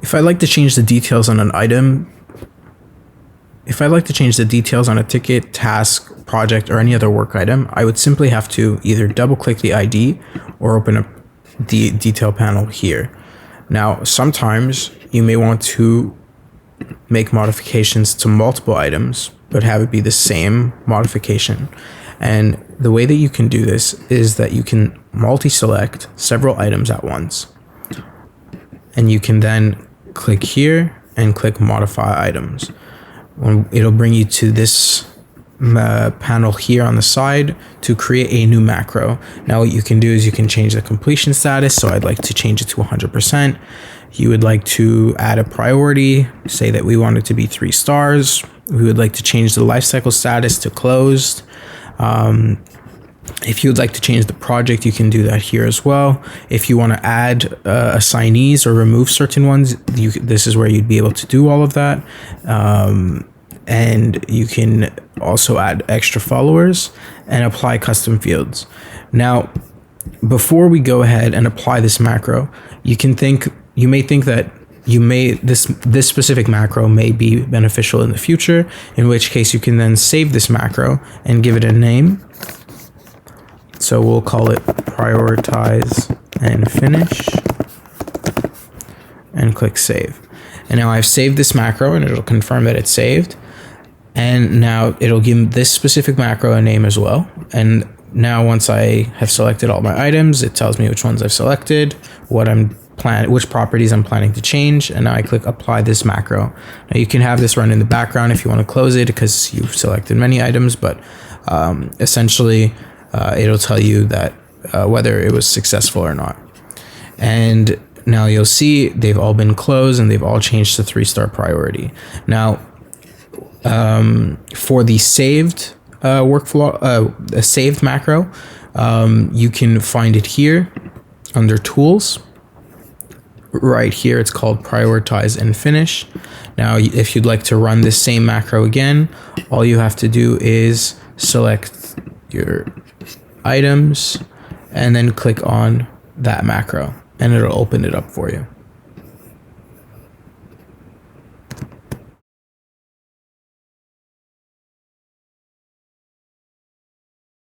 If I'd like to change the details on an item, if I'd like to change the details on a ticket, task, project, or any other work item, I would simply have to either double click the ID or open up the detail panel here. Now, sometimes you may want to make modifications to multiple items, but have it be the same modification. And the way that you can do this is that you can multi-select several items at once. And you can then click here and click modify items. It'll bring you to this panel here on the side to create a new macro. Now what you can do is you can change the completion status. So I'd like to change it to 100%. You would like to add a priority, say that we want it to be 3 stars. We would like to change the lifecycle status to closed. If you would like to change the project, you can do that here as well. If you want to add assignees or remove certain ones, this is where you'd be able to do all of that. And you can also add extra followers and apply custom fields. Now, before we go ahead and apply this macro, you may think that this specific macro may be beneficial in the future, in which case you can then save this macro and give it a name. So we'll call it prioritize and finish and click save. And now I've saved this macro and it'll confirm that it's saved. And now it'll give this specific macro a name as well. And now once I have selected all my items, it tells me which ones I've selected, which properties I'm planning to change, and now I click apply this macro. Now you can have this run in the background if you want to close it because you've selected many items, but essentially it'll tell you that whether it was successful or not. And now you'll see they've all been closed and they've all changed to 3-star priority. Now for the saved workflow, a saved macro, you can find it here under tools. Right here, it's called prioritize and finish. Now, if you'd like to run this same macro again, all you have to do is select your items and then click on that macro and it'll open it up for you.